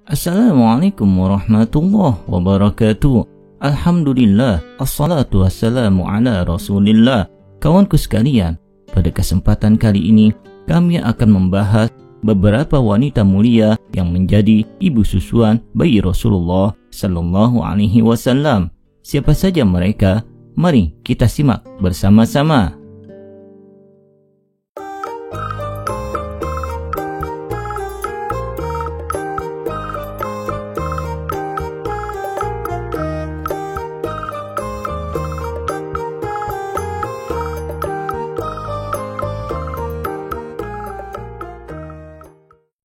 Assalamualaikum warahmatullahi wabarakatuh. Alhamdulillah, assalatu wassalamu ala rasulillah. Kawanku sekalian, pada kesempatan kali ini kami akan membahas beberapa wanita mulia yang menjadi ibu susuan bayi Rasulullah sallallahu alaihi wasallam. Siapa saja mereka? Mari kita simak bersama-sama.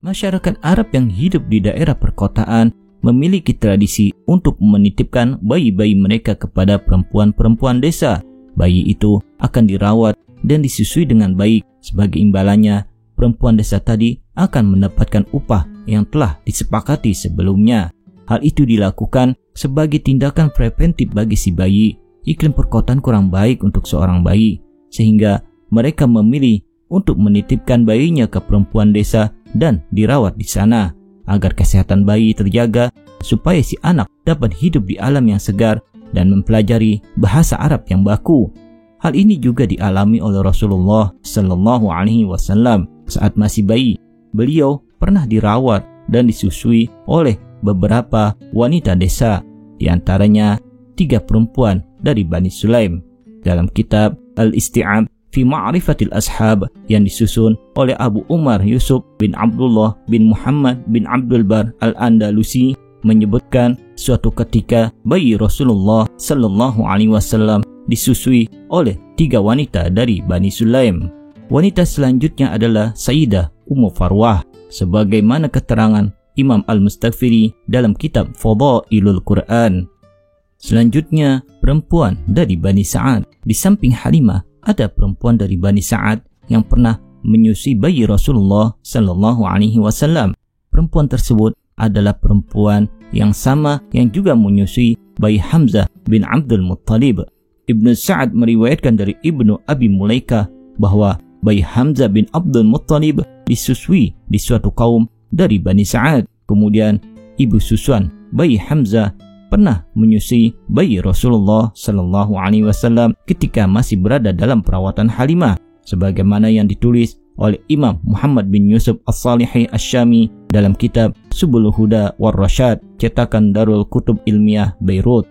Masyarakat Arab yang hidup di daerah perkotaan memiliki tradisi untuk menitipkan bayi-bayi mereka kepada perempuan-perempuan desa. Bayi itu akan dirawat dan disusui dengan baik. Sebagai imbalannya, perempuan desa tadi akan mendapatkan upah yang telah disepakati sebelumnya. Hal itu dilakukan sebagai tindakan preventif bagi si bayi. Iklim perkotaan kurang baik untuk seorang bayi, sehingga mereka memilih untuk menitipkan bayinya ke perempuan desa dan dirawat di sana agar kesehatan bayi terjaga supaya si anak dapat hidup di alam yang segar dan mempelajari bahasa Arab yang baku. Hal ini juga dialami oleh Rasulullah sallallahu alaihi wasallam saat masih bayi. Beliau pernah dirawat dan disusui oleh beberapa wanita desa, di antaranya 3 perempuan dari Bani Sulaim. Dalam kitab Al-Isti'ab fi Ma'rifatil Ashab yang disusun oleh Abu Umar Yusuf bin Abdullah bin Muhammad bin Abdul Bar Al-Andalusi menyebutkan suatu ketika bayi Rasulullah sallallahu alaihi wasallam disusui oleh 3 wanita dari Bani Sulaim. Wanita selanjutnya adalah Sayyidah Ummu Farwah, sebagaimana keterangan Imam Al-Mustaghfiri dalam kitab Fadailul Quran. Selanjutnya perempuan dari Bani Sa'ad. Di samping Halimah, ada perempuan dari Bani Sa'ad yang pernah menyusui bayi Rasulullah sallallahu alaihi wasallam. Perempuan tersebut adalah perempuan yang sama yang juga menyusui bayi Hamzah bin Abdul Muttalib. Ibnu Sa'ad meriwayatkan dari Ibnu Abi Mulaika bahwa bayi Hamzah bin Abdul Muttalib disusui di suatu kaum dari Bani Sa'ad. Kemudian ibu susuan bayi Hamzah pernah menyusui bayi Rasulullah sallallahu alaihi wasallam ketika masih berada dalam perawatan Halimah, sebagaimana yang ditulis oleh Imam Muhammad bin Yusuf As-Salihi Asy-Syami dalam kitab Subul Huda war Rasyad cetakan Darul Kutub Ilmiah Beirut.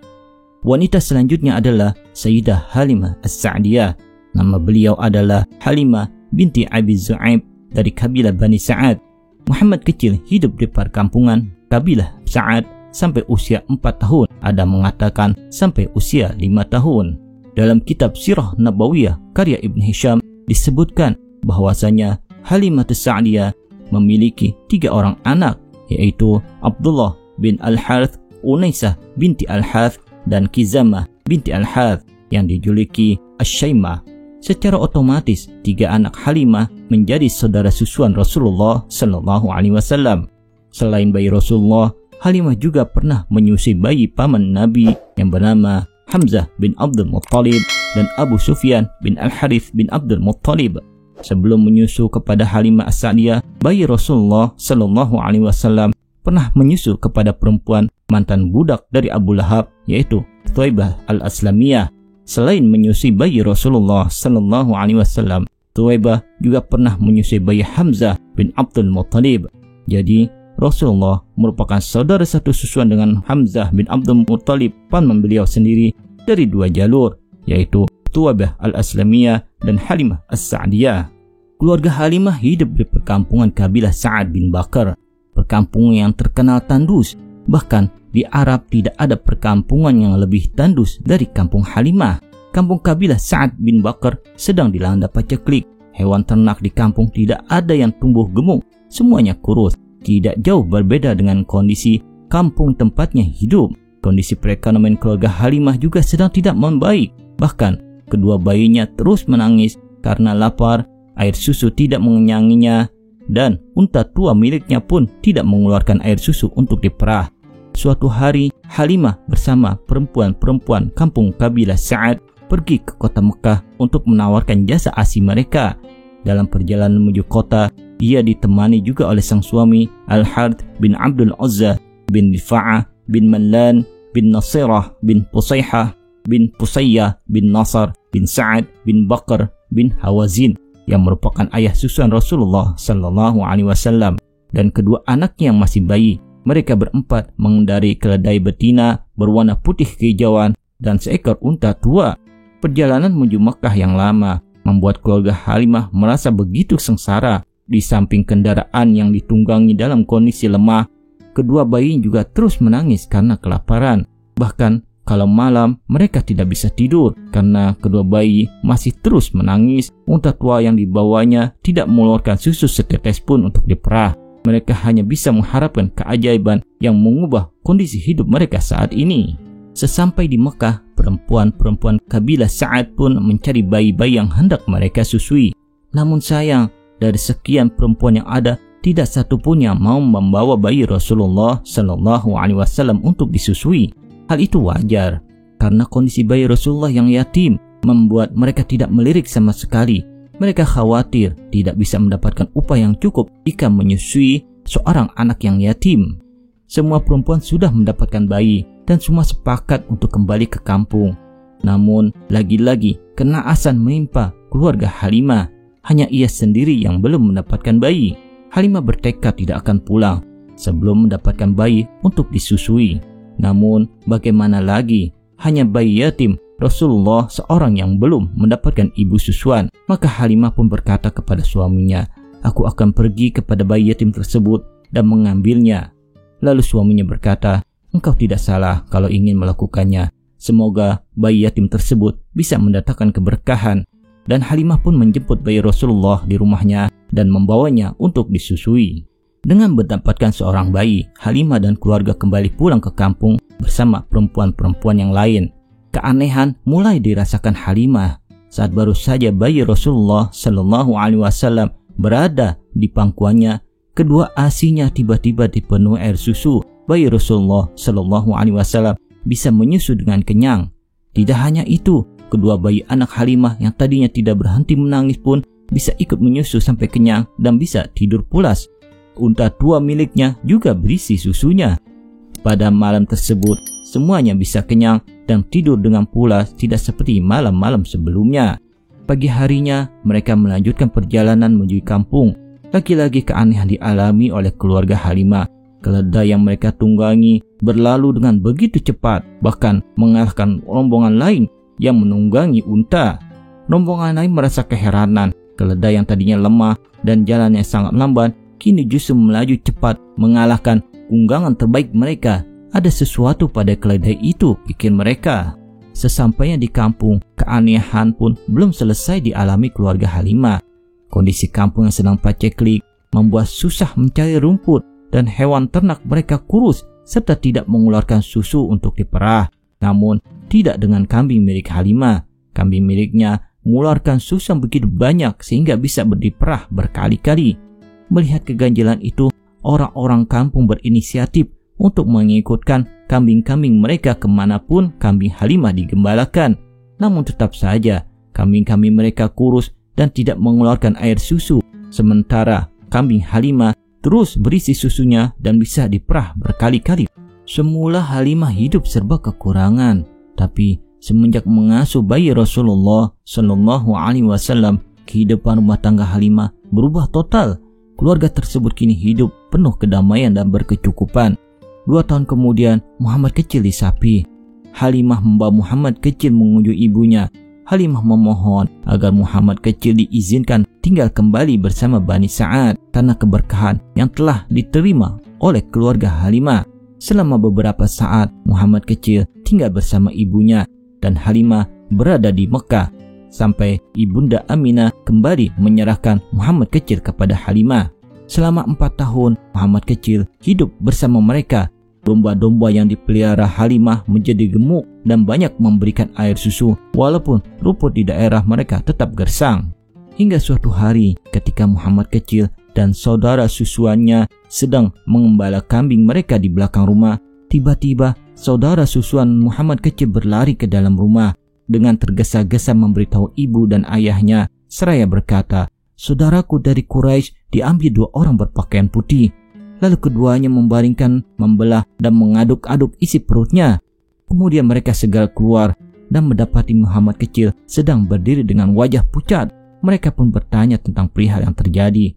Wanita selanjutnya adalah Sayyidah Halimah As-Sa'diyah. Nama beliau adalah Halimah binti Abi Zu'aib dari kabilah Bani Sa'ad. Muhammad kecil hidup di perkampungan kabilah Sa'ad sampai usia 4 tahun, ada mengatakan sampai usia 5 tahun. Dalam kitab Sirah Nabawiyah karya Ibn Hisham disebutkan bahwasanya Halimah As-Sa'diyah memiliki 3 orang anak, yaitu Abdullah bin Al-Harith, Unaisah binti Al-Harith, dan Kizamah binti Al-Harith yang dijuluki Asy-Syaimah. Secara otomatis 3 anak Halimah menjadi saudara susuan Rasulullah sallallahu alaihi wasallam. Selain bayi Rasulullah, Halimah juga pernah menyusui bayi paman Nabi yang bernama Hamzah bin Abdul Muttalib dan Abu Sufyan bin Al-Harith bin Abdul Muttalib. Sebelum menyusu kepada Halimah As-Sa'diyah, bayi Rasulullah sallallahu alaihi wasallam pernah menyusu kepada perempuan mantan budak dari Abu Lahab, yaitu Thuwaibah Al-Aslamiyah. Selain menyusui bayi Rasulullah sallallahu alaihi wasallam, Thuwaibah juga pernah menyusui bayi Hamzah bin Abdul Muttalib. Jadi Rasulullah merupakan saudara satu susuan dengan Hamzah bin Abdul Muttalib, paman beliau sendiri, dari 2 jalur, yaitu Thuwaibah Al-Aslamiyah dan Halimah As-Sa'diyah. Keluarga Halimah hidup di perkampungan kabilah Sa'ad bin Bakar, perkampungan yang terkenal tandus. Bahkan di Arab tidak ada perkampungan yang lebih tandus dari kampung Halimah. Kampung kabilah Sa'ad bin Bakar sedang dilanda paceklik. Hewan ternak di kampung tidak ada yang tumbuh gemuk, semuanya kurus. Tidak jauh berbeda dengan kondisi kampung tempatnya hidup. Kondisi perekonomian keluarga Halimah juga sedang tidak membaik. Bahkan kedua bayinya terus menangis karena lapar, air susu tidak mengenyanginya, dan unta tua miliknya pun tidak mengeluarkan air susu untuk diperah. Suatu hari Halimah bersama perempuan-perempuan kampung kabilah Sa'ad pergi ke kota Mekah untuk menawarkan jasa ASI mereka. Dalam perjalanan menuju kota, ia ditemani juga oleh sang suami Al-Harith bin Abdul Uzza bin Rifa'ah bin Mallan bin Nasirah bin Pusayhah bin Pusayyah bin Nasr bin Sa'ad bin Bakr bin Hawazin yang merupakan ayah susuan Rasulullah sallallahu alaihi wasallam, dan kedua anaknya yang masih bayi. Mereka berempat mengendarai keledai betina berwarna putih kehijauan dan seekor unta tua. Perjalanan menuju Makkah yang lama membuat keluarga Halimah merasa begitu sengsara. Di samping kendaraan yang ditunggangi dalam kondisi lemah, kedua bayi juga terus menangis karena kelaparan. Bahkan kalau malam mereka tidak bisa tidur karena kedua bayi masih terus menangis. Unta tua yang dibawanya tidak mengeluarkan susu setetes pun untuk diperah. Mereka hanya bisa mengharapkan keajaiban yang mengubah kondisi hidup mereka saat ini. Sesampai di Mekah, perempuan-perempuan kabilah Sa'ad pun mencari bayi-bayi yang hendak mereka susui. Namun sayang, dari sekian perempuan yang ada, tidak satu pun yang mau membawa bayi Rasulullah sallallahu alaihi wasallam untuk disusui. Hal itu wajar, karena kondisi bayi Rasulullah yang yatim membuat mereka tidak melirik sama sekali. Mereka khawatir tidak bisa mendapatkan upah yang cukup jika menyusui seorang anak yang yatim. Semua perempuan sudah mendapatkan bayi dan semua sepakat untuk kembali ke kampung. Namun, lagi-lagi kenaasan menimpa keluarga Halimah. Hanya ia sendiri yang belum mendapatkan bayi. Halimah bertekad tidak akan pulang sebelum mendapatkan bayi untuk disusui. Namun, bagaimana lagi? Hanya bayi yatim Rasulullah seorang yang belum mendapatkan ibu susuan. Maka Halimah pun berkata kepada suaminya, "Aku akan pergi kepada bayi yatim tersebut dan mengambilnya." Lalu suaminya berkata, "Engkau tidak salah kalau ingin melakukannya. Semoga bayi yatim tersebut bisa mendatangkan keberkahan." Dan Halimah pun menjemput bayi Rasulullah di rumahnya dan membawanya untuk disusui. Dengan mendapatkan seorang bayi, Halimah dan keluarga kembali pulang ke kampung bersama perempuan-perempuan yang lain. Keanehan mulai dirasakan Halimah saat baru saja bayi Rasulullah sallallahu alaihi wasallam berada di pangkuannya. Kedua asinya tiba-tiba dipenuhi air susu. Bayi Rasulullah sallallahu alaihi wasallam bisa menyusu dengan kenyang. Tidak hanya itu, kedua bayi anak Halimah yang tadinya tidak berhenti menangis pun bisa ikut menyusu sampai kenyang dan bisa tidur pulas. Unta tua miliknya juga berisi susunya. Pada malam tersebut, semuanya bisa kenyang dan tidur dengan pulas, tidak seperti malam-malam sebelumnya. Pagi harinya, mereka melanjutkan perjalanan menuju kampung. Lagi-lagi keanehan dialami oleh keluarga Halimah. Keledai yang mereka tunggangi berlalu dengan begitu cepat, bahkan mengalahkan rombongan lain yang menunggangi unta. Rombongan lain merasa keheranan. Keledai yang tadinya lemah dan jalannya sangat lambat, kini justru melaju cepat mengalahkan tunggangan terbaik mereka. Ada sesuatu pada keledai itu, pikir mereka. Sesampainya di kampung, keanehan pun belum selesai dialami keluarga Halimah. Kondisi kampung yang sedang paceklik membuat susah mencari rumput dan hewan ternak mereka kurus serta tidak mengeluarkan susu untuk diperah. Namun, tidak dengan kambing milik Halimah. Kambing miliknya mengeluarkan susu yang begitu banyak sehingga bisa diperah berkali-kali. Melihat keganjilan itu, orang-orang kampung berinisiatif untuk mengikutkan kambing-kambing mereka kemanapun kambing Halimah digembalakan. Namun tetap saja, kambing-kambing mereka kurus dan tidak mengeluarkan air susu. Sementara kambing Halimah terus berisi susunya dan bisa diperah berkali-kali. Semula Halimah hidup serba kekurangan, tapi semenjak mengasuh bayi Rasulullah sallallahu alaihi wasallam, kehidupan rumah tangga Halimah berubah total. Keluarga tersebut kini hidup penuh kedamaian dan berkecukupan. 2 tahun kemudian, Muhammad kecil disapi. Halimah membawa Muhammad kecil mengunjungi ibunya. Halimah memohon agar Muhammad kecil diizinkan tinggal kembali bersama Bani Sa'ad karena keberkahan yang telah diterima oleh keluarga Halimah. Selama beberapa saat, Muhammad kecil tinggal bersama ibunya dan Halimah berada di Mekah sampai ibunda Aminah kembali menyerahkan Muhammad kecil kepada Halimah. Selama 4 tahun, Muhammad kecil hidup bersama mereka. Domba-domba yang dipelihara Halimah menjadi gemuk dan banyak memberikan air susu, walaupun rumput di daerah mereka tetap gersang. Hingga suatu hari, ketika Muhammad kecil dan saudara susuannya sedang mengembala kambing mereka di belakang rumah, tiba-tiba saudara susuan Muhammad kecil berlari ke dalam rumah dengan tergesa-gesa memberitahu ibu dan ayahnya, seraya berkata, "Saudaraku dari Quraisy diambil 2 orang berpakaian putih." Lalu keduanya membaringkan, membelah, dan mengaduk-aduk isi perutnya. Kemudian mereka segera keluar dan mendapati Muhammad kecil sedang berdiri dengan wajah pucat. Mereka pun bertanya tentang perihal yang terjadi.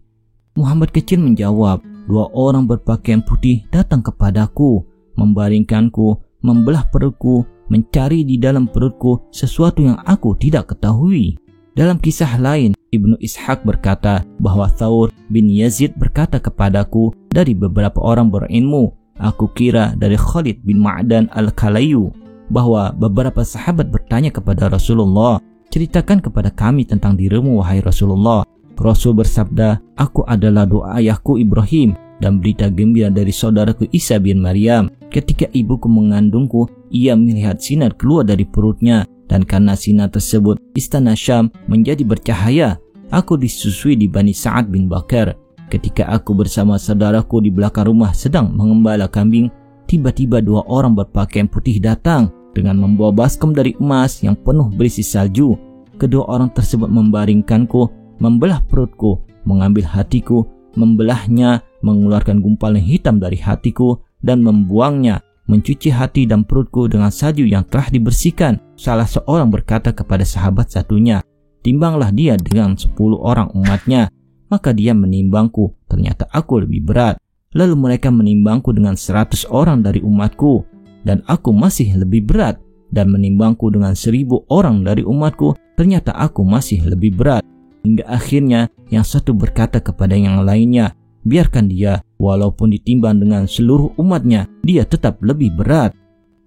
Muhammad kecil menjawab, 2 orang berpakaian putih datang kepadaku, membaringkanku, membelah perutku, mencari di dalam perutku sesuatu yang aku tidak ketahui. Dalam kisah lain, Ibnu Ishaq berkata bahwa Thawr bin Yazid berkata kepadaku dari beberapa orang berilmu, aku kira dari Khalid bin Ma'dan al-Kalayu, bahwa beberapa sahabat bertanya kepada Rasulullah, ceritakan kepada kami tentang dirimu wahai Rasulullah. Rasul bersabda, aku adalah doa ayahku Ibrahim dan berita gembira dari saudaraku Isa bin Maryam. Ketika ibuku mengandungku, ia melihat sinar keluar dari perutnya, dan karena sinar tersebut istana Syam menjadi bercahaya. Aku disusui di Bani Sa'ad bin Bakar. Ketika aku bersama saudaraku di belakang rumah sedang mengembala kambing, tiba-tiba 2 orang berpakaian putih datang dengan membawa baskom dari emas yang penuh berisi salju. Kedua orang tersebut membaringkanku, membelah perutku, mengambil hatiku, membelahnya, mengeluarkan gumpalan hitam dari hatiku, dan membuangnya, mencuci hati dan perutku dengan salju yang telah dibersihkan. Salah seorang berkata kepada sahabat satunya, timbanglah dia dengan 10 orang umatnya. Maka dia menimbangku, ternyata aku lebih berat. Lalu mereka menimbangku dengan 100 orang dari umatku, dan aku masih lebih berat. Dan menimbangku dengan 1000 orang dari umatku, ternyata aku masih lebih berat. Hingga akhirnya yang satu berkata kepada yang lainnya, biarkan dia, walaupun ditimbang dengan seluruh umatnya, dia tetap lebih berat.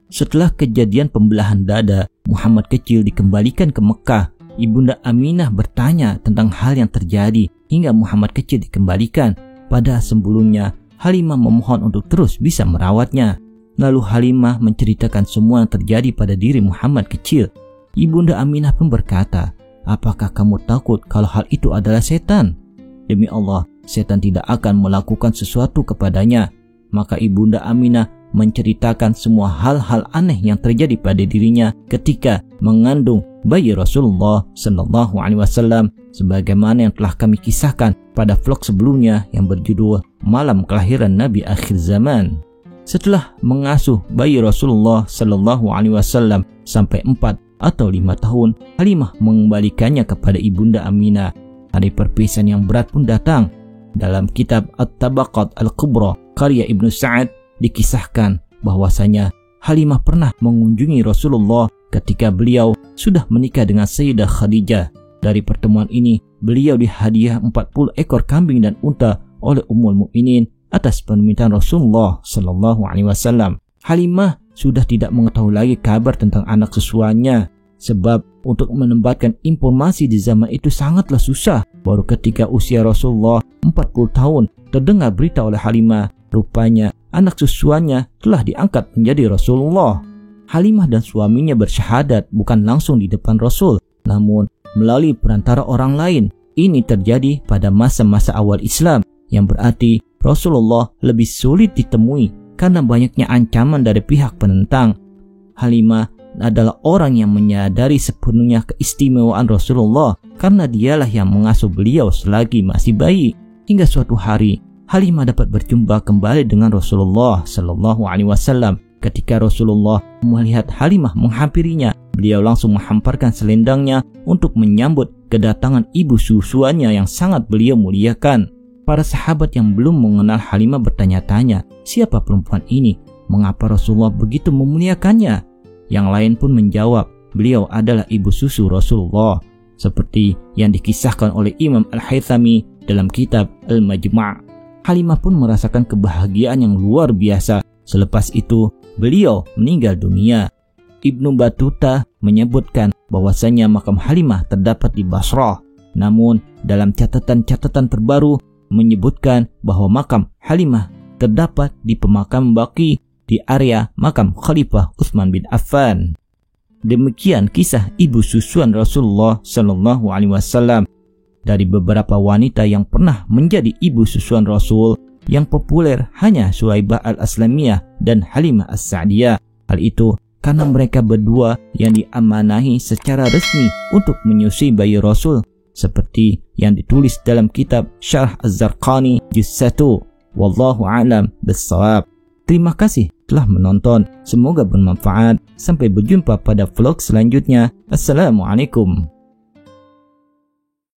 Setelah kejadian pembelahan dada, Muhammad kecil dikembalikan ke Mekah. Ibunda Aminah bertanya tentang hal yang terjadi hingga Muhammad kecil dikembalikan. Pada sebelumnya, Halimah memohon untuk terus bisa merawatnya. Lalu Halimah menceritakan semua yang terjadi pada diri Muhammad kecil. Ibunda Aminah pun berkata, apakah kamu takut kalau hal itu adalah setan? Demi Allah, setan tidak akan melakukan sesuatu kepadanya. Maka Ibunda Aminah menceritakan semua hal-hal aneh yang terjadi pada dirinya ketika mengandung bayi Rasulullah sallallahu alaihi wasallam, sebagaimana yang telah kami kisahkan pada vlog sebelumnya yang berjudul Malam Kelahiran Nabi Akhir Zaman. Setelah mengasuh bayi Rasulullah sallallahu alaihi wasallam sampai 4 atau 5 tahun, Halimah mengembalikannya kepada Ibunda Aminah. Hari perpisahan yang berat pun datang. Dalam kitab At-Tabaqat Al-Kubra karya Ibnu Sa'ad dikisahkan bahwasanya Halimah pernah mengunjungi Rasulullah ketika beliau sudah menikah dengan Sayyidah Khadijah. Dari pertemuan ini, beliau dihadiah 40 ekor kambing dan unta oleh Ummul Mukminin atas permintaan Rasulullah sallallahu alaihi wasallam. Halimah sudah tidak mengetahui lagi kabar tentang anak susuannya, sebab untuk menempatkan informasi di zaman itu sangatlah susah. Baru ketika usia Rasulullah 40 tahun terdengar berita oleh Halimah, rupanya anak susuannya telah diangkat menjadi Rasulullah. Halimah dan suaminya bersyahadat bukan langsung di depan Rasul, namun melalui perantara orang lain. Ini terjadi pada masa-masa awal Islam, yang berarti Rasulullah lebih sulit ditemui karena banyaknya ancaman dari pihak penentang. Halimah adalah orang yang menyadari sepenuhnya keistimewaan Rasulullah karena dialah yang mengasuh beliau selagi masih bayi. Hingga suatu hari Halimah dapat berjumpa kembali dengan Rasulullah sallallahu alaihi wasallam. Ketika Rasulullah melihat Halimah menghampirinya, beliau langsung menghamparkan selendangnya untuk menyambut kedatangan ibu susuannya yang sangat beliau muliakan. Para sahabat yang belum mengenal Halimah bertanya-tanya, siapa perempuan ini? Mengapa Rasulullah begitu memuliakannya? Yang lain pun menjawab, beliau adalah ibu susu Rasulullah, seperti yang dikisahkan oleh Imam Al-Haythami dalam kitab Al-Majma'. Halimah pun merasakan kebahagiaan yang luar biasa. Selepas itu, beliau meninggal dunia. Ibnu Battuta menyebutkan bahwasanya makam Halimah terdapat di Basrah. Namun, dalam catatan-catatan terbaru menyebutkan bahwa makam Halimah terdapat di pemakaman Baqi di area makam Khalifah Utsman bin Affan. Demikian kisah ibu susuan Rasulullah sallallahu alaihi wasallam. Dari beberapa wanita yang pernah menjadi ibu susuan Rasul, yang populer hanya Suwaibah al-Aslamiyah dan Halimah as-Sa'diyah. Hal itu karena mereka berdua yang diamanahi secara resmi untuk menyusui bayi Rasul, seperti yang ditulis dalam kitab Syarh Az-Zarqani Juz 1. Wallahu a'lam bissawab. Terima kasih telah menonton. Semoga bermanfaat. Sampai berjumpa pada vlog selanjutnya. Assalamualaikum.